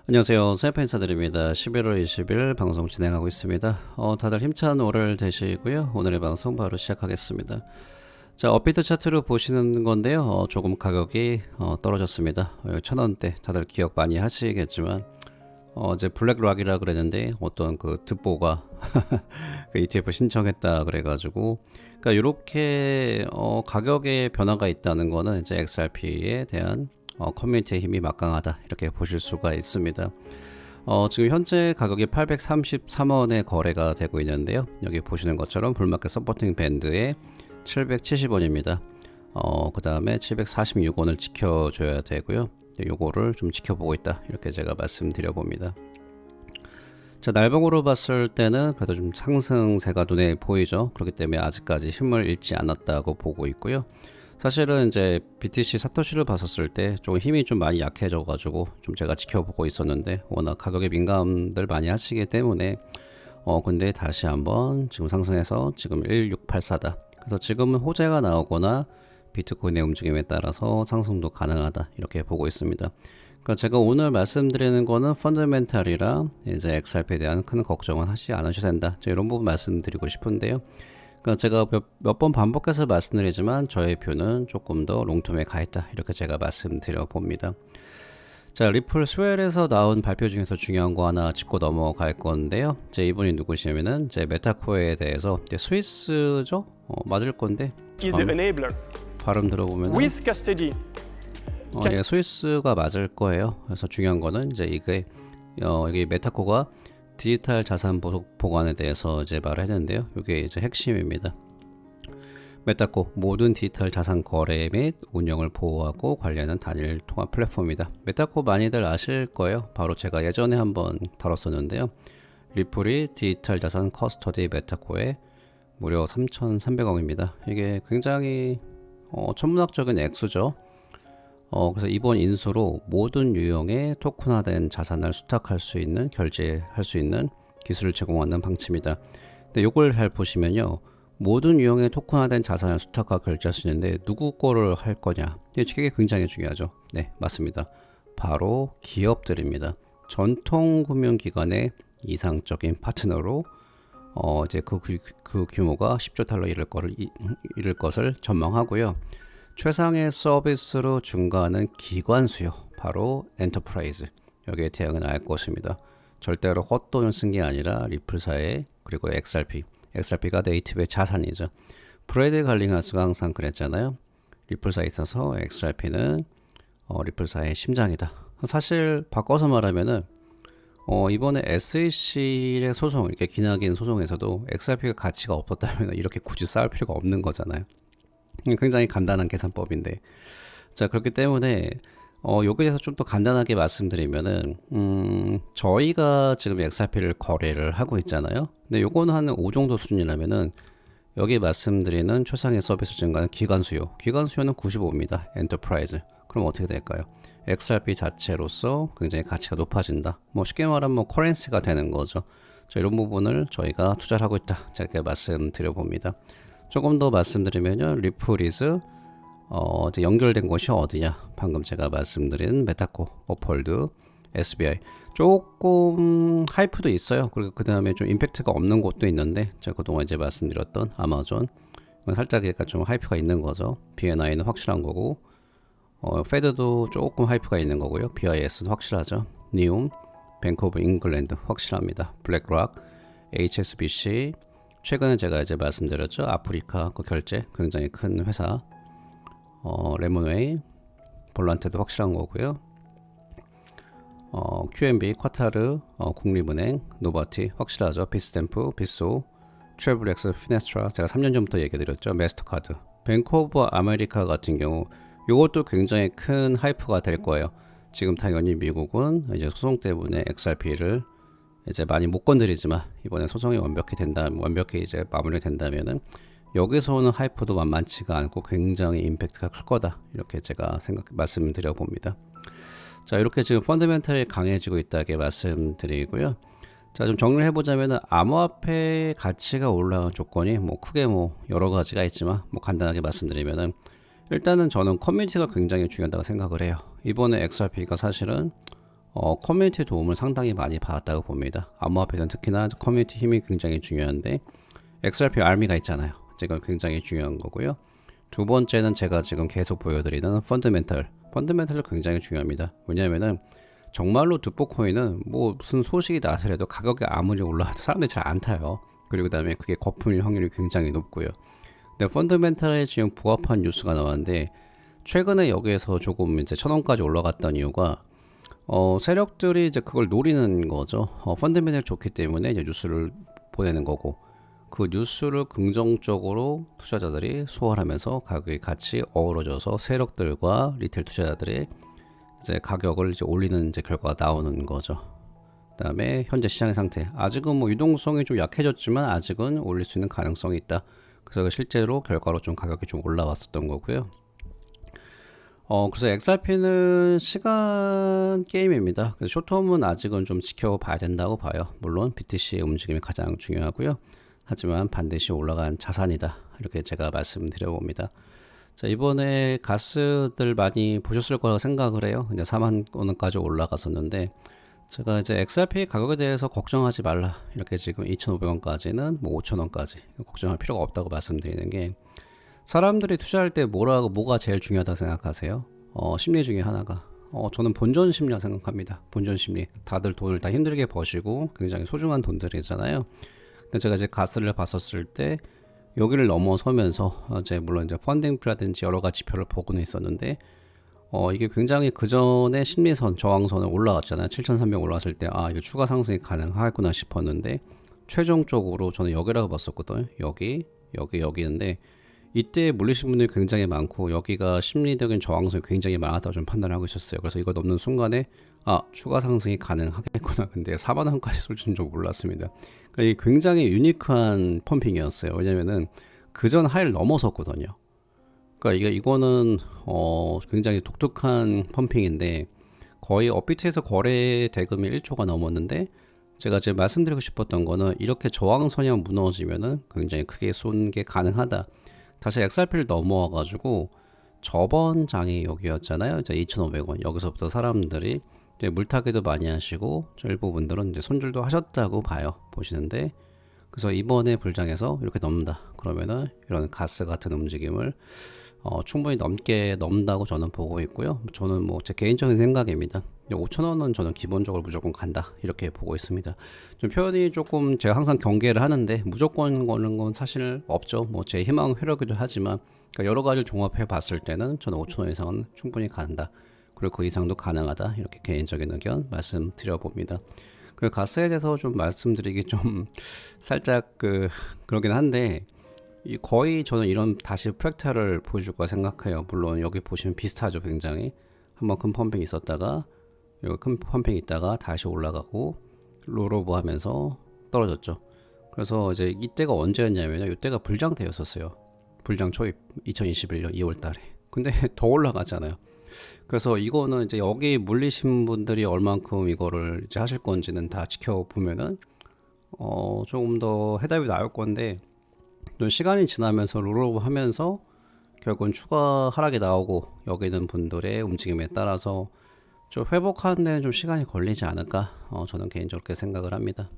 안녕하세요. 스나이퍼 인사드립니다. 11월 20일 방송 진행하고 있습니다. 다들 힘찬 월요일 되시고요. 오늘의 방송 바로 시작하겠습니다. 자, 업비트 차트로 보시는 건데요. 조금 가격이 떨어졌습니다. 1,000원대 다들 기억 많이 하시겠지만 이제 블랙락이라 그랬는데 어떤 그 듣보가 그 ETF 신청했다 그래가지고 그러니까 이렇게 가격의 변화가 있다는 거는 이제 XRP에 대한 커뮤니티의 힘이 막강하다 이렇게 보실 수가 있습니다. 지금 현재 가격이 833원에 거래가 되고 있는데요. 여기 보시는 것처럼 불마켓 서포팅 밴드에 770원입니다. 그 다음에 746원을 지켜줘야 되고요. 요거를 좀 지켜보고 있다 이렇게 제가 말씀드려 봅니다. 자, 날봉으로 봤을 때는 그래도 좀 상승세가 눈에 보이죠. 그렇기 때문에 아직까지 힘을 잃지 않았다고 보고 있고요. 사실은 이제 BTC 사토시를 봤었을 때 조금 힘이 좀 많이 약해져 가지고 좀 제가 지켜보고 있었는데 워낙 가격에 민감들 많이 하시기 때문에 근데 다시 한번 지금 상승해서 지금 1684다. 그래서 지금은 호재가 나오거나 비트코인의 움직임에 따라서 상승도 가능하다 이렇게 보고 있습니다. 그러니까 제가 오늘 말씀드리는 거는 펀더멘탈이라 이제 XRP에 대한 큰 걱정은 하지 않으셔도 된다. 이런 부분 말씀드리고 싶은데요. 그러니까 제가 몇 번 반복해서 말씀드리지만 저의 뷰는 조금 더 롱텀에 가 있다 이렇게 제가 말씀드려 봅니다. 자, 리플 스웰에서 나온 발표 중에서 중요한 거 하나 짚고 넘어갈 건데요. 이분이 누구시냐면은 제 메타코에 대해서 스위스죠? 맞을 건데 is the enabler 발음 들어보면 with custody. 예, 스위스가 맞을 거예요. 그래서 중요한 거는 이제 이게 여기 메타코가 디지털 자산 보관에 대해서 이제 말을 했는데요. 이게 이제 핵심입니다. 메타코 모든 디지털 자산 거래 및 운영을 보호하고 관리하는 단일 통합 플랫폼이다. 메타코 많이들 아실 거예요. 바로 제가 예전에 한번 다뤘었는데요. 리플이 디지털 자산 커스터디 메타코에 무려 3,300억입니다. 이게 굉장히 천문학적인 액수죠. 그래서 이번 인수로 모든 유형의 토큰화된 자산을 수탁할 수 있는, 결제할 수 있는 기술을 제공하는 방침이다. 근데 이걸 잘 보시면요. 모든 유형의 토큰화된 자산을 수탁과 결제할 수 있는데 누구 거를 할 거냐. 이게 굉장히 중요하죠. 네, 맞습니다. 바로 기업들입니다. 전통금융기관의 이상적인 파트너로 이제 그 규모가 10조 달러 이를 것을 전망하고요. 최상의 서비스로 증가하는 기관 수요, 바로 엔터프라이즈, 여기에 대응을 할 것입니다. 절대로 헛돈을 쓴 게 아니라 리플사의 그리고 XRP가 네이티브의 자산이죠. 브래드 갈링하스가 항상 그랬잖아요. 리플사에 있어서 XRP는 리플사의 심장이다. 사실 바꿔서 말하면은 이번에 SEC의 소송, 이렇게 기나긴 소송에서도 XRP가 가치가 없었다면 이렇게 굳이 싸울 필요가 없는 거잖아요. 굉장히 간단한 계산법인데, 자, 그렇기 때문에 여기에 대해서 좀 더 간단하게 말씀드리면은 저희가 지금 XRP를 거래를 하고 있잖아요. 근데 요거는 한 5 정도 수준이라면은 여기 말씀드리는 최상의 서비스 증가는 기관 수요는 95입니다. 엔터프라이즈. 그럼 어떻게 될까요? XRP 자체로서 굉장히 가치가 높아진다. 쉽게 말하면 커런시가 되는 거죠. 자, 이런 부분을 저희가 투자를 하고 있다. 제가 이렇게 말씀드려 봅니다. 조금 더 말씀드리면요, 리플이즈 이제 연결된 곳이 어디냐? 방금 제가 말씀드린 메타코, 어폴드, SBI. 조금 하이프도 있어요. 그리고 그 다음에 좀 임팩트가 없는 곳도 있는데, 제가 그동안 이제 말씀드렸던 아마존, 살짝 약간 좀 하이프가 있는 거죠. BNI는 확실한 거고, 페드도 조금 하이프가 있는 거고요. BIS도 확실하죠. 니움, 뱅크 오브 잉글랜드 확실합니다. 블랙락, HSBC. 최근에 제가 이제 말씀드렸죠. 아프리카 그 결제 굉장히 큰 회사, 레몬웨이, 볼란테도 확실한 거고요. QNB, 쿼타르, 국립은행, 노바티 확실하죠. 비스탬프, 비소, 트래블엑스, 피네스트라 제가 3년 전부터 얘기드렸죠. 마스터카드, 뱅크 오브 아메리카 같은 경우 이것도 굉장히 큰 하이프가 될 거예요. 지금 당연히 미국은 이제 소송 때문에 XRP를 이제 많이 못 건드리지만 이번에 소송이 완벽히 이제 마무리된다면은 여기서 오는 하이프도 만만치가 않고 굉장히 임팩트가 클 거다. 이렇게 제가 말씀드려 봅니다. 자, 이렇게 지금 펀더멘탈이 강해지고 있다게 말씀드리고요. 자, 좀 정리를 해보자면은 암호화폐 가치가 올라간 조건이 크게 여러 가지가 있지만 간단하게 말씀드리면은 일단은 저는 커뮤니티가 굉장히 중요하다고 생각을 해요. 이번에 XRP가 사실은 커뮤니티 도움을 상당히 많이 받았다고 봅니다. 암호화폐는 특히나 커뮤니티 힘이 굉장히 중요한데 XRP 알미가 있잖아요. 이건 굉장히 중요한 거고요. 두 번째는 제가 지금 계속 보여드리는 펀더멘털 굉장히 중요합니다. 왜냐하면은 정말로 듀포코인은 뭐 무슨 소식이 나서라도 가격이 아무리 올라와도 사람들이 잘 안 타요. 그리고 그다음에 그게 거품일 확률이 굉장히 높고요. 근데 펀더멘털에 지금 부합한 뉴스가 나왔는데 최근에 여기에서 조금 이제 1,000원까지 올라갔던 이유가 세력들이 이제 그걸 노리는 거죠. 펀더멘털이 좋기 때문에 이제 뉴스를 보내는 거고 그 뉴스를 긍정적으로 투자자들이 소화하면서 가격이 같이 어우러져서 세력들과 리테일 투자자들의 이제 가격을 이제 올리는 이제 결과가 나오는 거죠. 그다음에 현재 시장의 상태 아직은 뭐 유동성이 좀 약해졌지만 아직은 올릴 수 있는 가능성이 있다. 그래서 실제로 결과로 좀 가격이 좀 올라왔었던 거고요. 그래서 XRP는 시간 게임입니다. 그래서 쇼텀은 아직은 좀 지켜봐야 된다고 봐요. 물론 BTC의 움직임이 가장 중요하고요. 하지만 반드시 올라간 자산이다. 이렇게 제가 말씀드려 봅니다. 자, 이번에 가스들 많이 보셨을 거라고 생각을 해요. 이제 4만 원까지 올라갔었는데 제가 이제 XRP 가격에 대해서 걱정하지 말라. 이렇게 지금 2,500원까지는 뭐 5,000원까지 걱정할 필요가 없다고 말씀드리는 게 사람들이 투자할 때 뭐가 제일 중요하다고 생각하세요? 심리 중에 하나가 저는 본전 심리라 생각합니다. 본전 심리. 다들 돈을 다 힘들게 버시고 굉장히 소중한 돈들이잖아요. 근데 제가 이제 가스를 봤었을 때 여기를 넘어서면서 이제 물론 이제 펀딩프라든지 여러 가지 지표를 보고는 있었는데 이게 굉장히 그 전에 심리선 저항선을 올라갔잖아요. 7,300 올라왔을 때 이거 추가 상승이 가능하구나 싶었는데 최종적으로 저는 여기라고 봤었거든요. 여기인데 이때 물리신 분들이 굉장히 많고 여기가 심리적인 저항선이 굉장히 많았다고 좀 판단하고 있었어요. 그래서 이거 넘는 순간에 추가 상승이 가능하겠구나. 근데 4만 원까지 쏠 줄은 좀 몰랐습니다. 그러니까 이게 굉장히 유니크한 펌핑이었어요. 왜냐면은 그전 하이를 넘어섰거든요. 그러니까 이거는 굉장히 독특한 펌핑인데 거의 업비트에서 거래 대금이 1조가 넘었는데 제가 지금 말씀드리고 싶었던 거는 이렇게 저항선이 무너지면은 굉장히 크게 쏜 게 가능하다. 다시 XRP를 넘어와 가지고 저번 장이 여기였잖아요. 이제 2,500원. 여기서부터 사람들이 이제 물타기도 많이 하시고 일부 분들은 이제 손질도 하셨다고 봐요. 보시는데 그래서 이번에 불장에서 이렇게 넘는다. 그러면은 이런 가스 같은 움직임을 충분히 넘는다고 저는 보고 있고요. 저는 뭐 제 개인적인 생각입니다. 5,000원은 저는 기본적으로 무조건 간다 이렇게 보고 있습니다. 좀 표현이 조금 제가 항상 경계를 하는데 무조건 거는 건 사실 없죠. 뭐 제 희망 회로기도 하지만 그러니까 여러 가지를 종합해 봤을 때는 저는 5,000원 이상은 충분히 간다. 그리고 그 이상도 가능하다. 이렇게 개인적인 의견 말씀드려 봅니다. 그리고 가스에 대해서 좀 말씀드리기 좀 살짝 그러긴 한데 거의 저는 이런 다시 프랙탈을 보여줄 거라 생각해요. 물론 여기 보시면 비슷하죠. 굉장히 한번 큰 펌핑이 있었다가 여기 큰 펌핑이 있다가 다시 올라가고 롤오버 하면서 떨어졌죠. 그래서 이제 이때가 언제였냐면요. 이때가 불장 때였었어요. 불장 초입 2021년 2월 달에. 근데 더 올라가잖아요. 그래서 이거는 이제 여기 물리신 분들이 얼만큼 이거를 이제 하실 건지는 다 지켜보면은 조금 더 해답이 나올 건데 또 시간이 지나면서 롤오버 하면서 결국은 추가 하락이 나오고 여기 있는 분들의 움직임에 따라서 좀 회복하는 데는 좀 시간이 걸리지 않을까 저는 개인적으로 그렇게 생각을 합니다.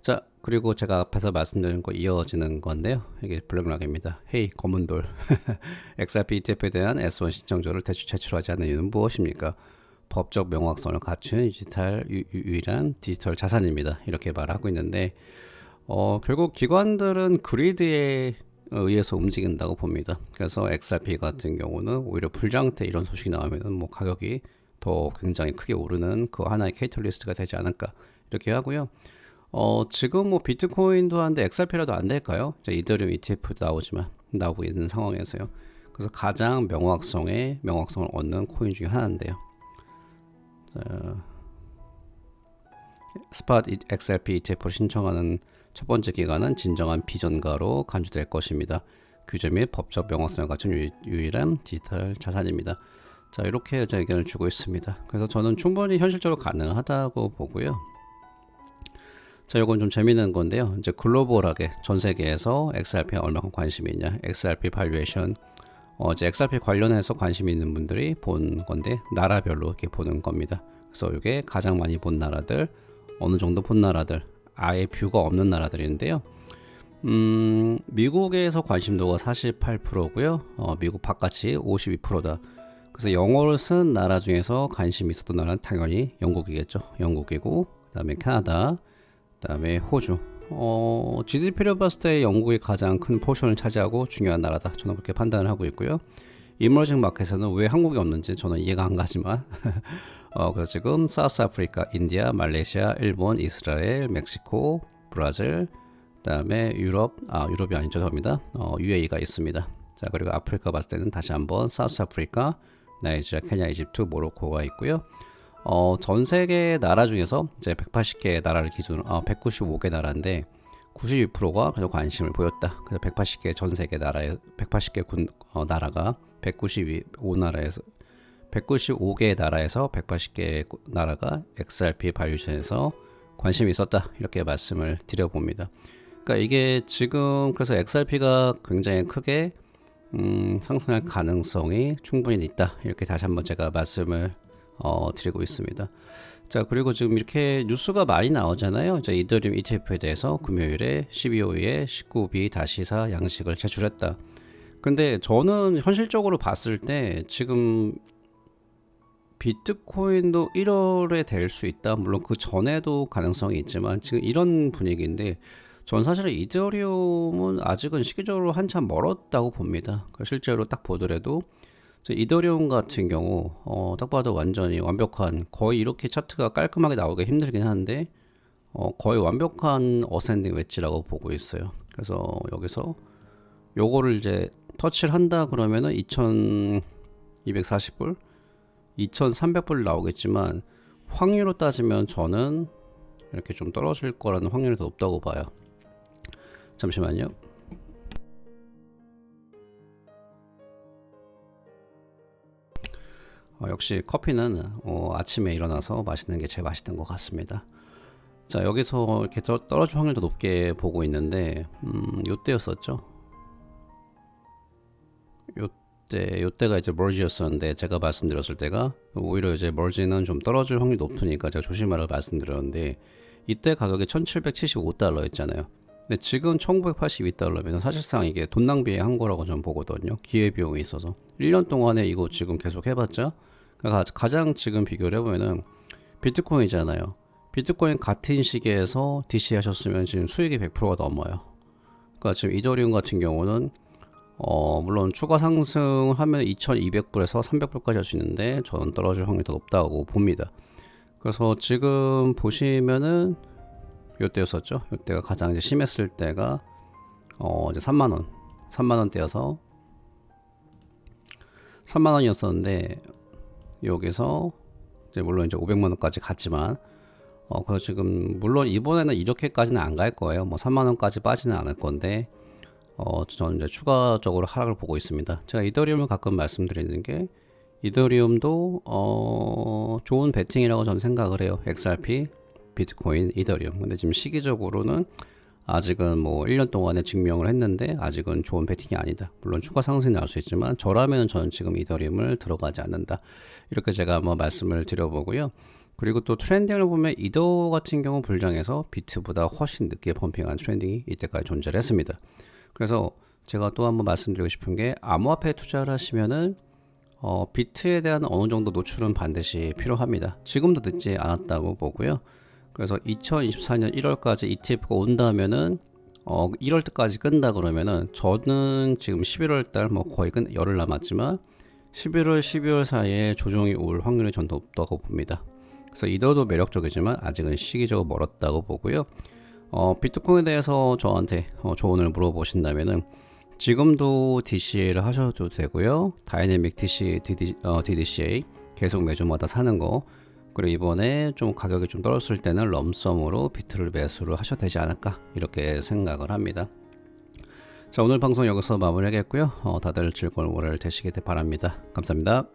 자, 그리고 제가 앞에서 말씀드린 거 이어지는 건데요. 이게 블랙락입니다. 헤이 검은돌 XRP ETF에 대한 S1 신청조를 대출 제출하지 않는 이유는 무엇입니까? 법적 명확성을 갖춘 유일한 디지털 자산입니다. 이렇게 말하고 있는데 결국 기관들은 그리드에 의해서 움직인다고 봅니다. 그래서 XRP 같은 경우는 오히려 불장태 이런 소식이 나오면은 뭐 가격이 더 굉장히 크게 오르는 그 하나의 캐탈리스트가 되지 않을까 이렇게 하고요. 지금 뭐 비트코인도 한데 XRP라도 안 될까요? 이더리움 ETF도 나오고 있는 상황에서요. 그래서 가장 명확성을 얻는 코인 중에 하나인데요. 스팟 XRP ETF를 신청하는 첫 번째 기간은 진정한 비전가로 간주될 것입니다. 규제 및 법적 명확성을 갖춘 유일한 디지털 자산입니다. 자, 이렇게 제 의견을 주고 있습니다. 그래서 저는 충분히 현실적으로 가능하다고 보고요. 자, 이건 좀 재미있는 건데요. 이제 글로벌하게 전 세계에서 XRP에 얼마큼 관심이 있냐, XRP 발류에이션, 이제 XRP 관련해서 관심이 있는 분들이 본 건데 나라별로 이렇게 보는 겁니다. 그래서 이게 가장 많이 본 나라들, 어느 정도 본 나라들, 아예 뷰가 없는 나라들인데요. 미국에서 관심도가 48%고요. 미국 바깥이 52%다. 그래서 영어를 쓴 나라 중에서 관심이 있었던 나라는 당연히 영국이겠죠. 영국이고, 그다음에 캐나다, 그다음에 호주. GDP를 봤을 때 영국이 가장 큰 포션을 차지하고 중요한 나라다. 저는 그렇게 판단을 하고 있고요. 이머징 마켓에서는 왜 한국이 없는지 저는 이해가 안 가지만 그래서 지금 사우스 아프리카, 인디아, 말레이시아, 일본, 이스라엘, 멕시코, 브라질, 그다음에 유럽이 아니죠, 접니다. UAE가 있습니다. 자, 그리고 아프리카 봤을 때는 다시 한번 사우스 아프리카, 나이지리아, 케냐, 이집트, 모로코가 있고요. 전 세계 나라 중에서 이제 180개 나라를 기준으로 195개 나라인데 92%가 그래도 관심을 보였다. 그래서 180개 전 세계 나라에 180개 나라가 195개 나라에서 180개 나라가 XRP 발류션에서 관심이 있었다. 이렇게 말씀을 드려봅니다. 그러니까 이게 지금 그래서 XRP가 굉장히 크게 상승할 가능성이 충분히 있다. 이렇게 다시 한번 제가 말씀을 드리고 있습니다. 자, 그리고 지금 이렇게 뉴스가 많이 나오잖아요. 이제 이더리움 ETF에 대해서 금요일에 12호에 19B-4 양식을 제출했다. 근데 저는 현실적으로 봤을 때 지금 비트코인도 1월에 될 수 있다. 물론 그 전에도 가능성이 있지만 지금 이런 분위기인데 전 사실 이더리움은 아직은 시기적으로 한참 멀었다고 봅니다. 실제로 딱 보더라도 이더리움 같은 경우 딱 봐도 완전히 완벽한, 거의 이렇게 차트가 깔끔하게 나오기 힘들긴 한데 거의 완벽한 어센딩 웨지라고 보고 있어요. 그래서 여기서 요거를 이제 터치를 한다 그러면은 2240불 2300불 나오겠지만 확률로 따지면 저는 이렇게 좀 떨어질 거라는 확률이 더 높다고 봐요. 잠시만요. 역시 커피는 아침에 일어나서 마시는 게 제일 맛있는 것 같습니다. 자, 여기서 이렇게 떨어질 확률도 높게 보고 있는데 요때였었죠. 요때가 이제 머지였었는데 제가 말씀드렸을 때가 오히려 이제 머지는 좀 떨어질 확률이 높으니까 제가 조심하라고 말씀드렸는데 이때 가격이 1775달러였잖아요. 근데 지금 1982달러면 사실상 이게 돈 낭비한 거라고 저는 보거든요. 기회비용이 있어서 1년 동안에 이거 지금 계속 해봤자 가장 지금 비교를 해보면은 비트코인이잖아요. 비트코인 같은 시기에서 DC 하셨으면 지금 수익이 100%가 넘어요. 그러니까 지금 이더리움 같은 경우는 물론 추가 상승을 하면 2200불에서 300불까지 할 수 있는데 저는 떨어질 확률이 더 높다고 봅니다. 그래서 지금 보시면은 요때였었죠. 요때가 가장 이제 심했을 때가 이제 3만원대여서 3만원이었었는데 여기서 이제 물론 이제 500만원까지 갔지만 그래서 지금 물론 이번에는 이렇게까지는 안 갈 거예요. 뭐 3만원까지 빠지는 않을 건데 저는 이제 추가적으로 하락을 보고 있습니다. 제가 이더리움을 가끔 말씀드리는 게 이더리움도 좋은 베팅이라고 저는 생각을 해요. XRP, 비트코인, 이더리움. 근데 지금 시기적으로는 아직은 뭐 1년 동안에 증명을 했는데 아직은 좋은 베팅이 아니다. 물론 추가 상승이 나올 수 있지만 저라면 저는 지금 이더리움을 들어가지 않는다. 이렇게 제가 한번 말씀을 드려보고요. 그리고 또 트렌딩을 보면 이더 같은 경우 불장해서 비트보다 훨씬 늦게 펌핑한 트렌딩이 이때까지 존재를 했습니다. 그래서 제가 또 한번 말씀드리고 싶은 게 암호화폐에 투자를 하시면은 비트에 대한 어느 정도 노출은 반드시 필요합니다. 지금도 늦지 않았다고 보고요. 그래서 2024년 1월까지 ETF가 온다면은 1월 때까지 끈다 그러면은 저는 지금 11월 달 뭐 거의 열흘 남았지만 11월, 12월 사이에 조정이 올 확률이 전 높다고 봅니다. 그래서 이더도 매력적이지만 아직은 시기적으로 멀었다고 보고요. 비트코인에 대해서 저한테 조언을 물어보신다면은 지금도 DCA를 하셔도 되고요. 다이내믹 DDCA 계속 매주마다 사는 거, 그리고 이번에 좀 가격이 좀 떨어졌을 때는 럼썸으로 비트를 매수를 하셔도 되지 않을까 이렇게 생각을 합니다. 자, 오늘 방송 여기서 마무리하겠고요. 다들 즐거운 월요일 되시길 바랍니다. 감사합니다.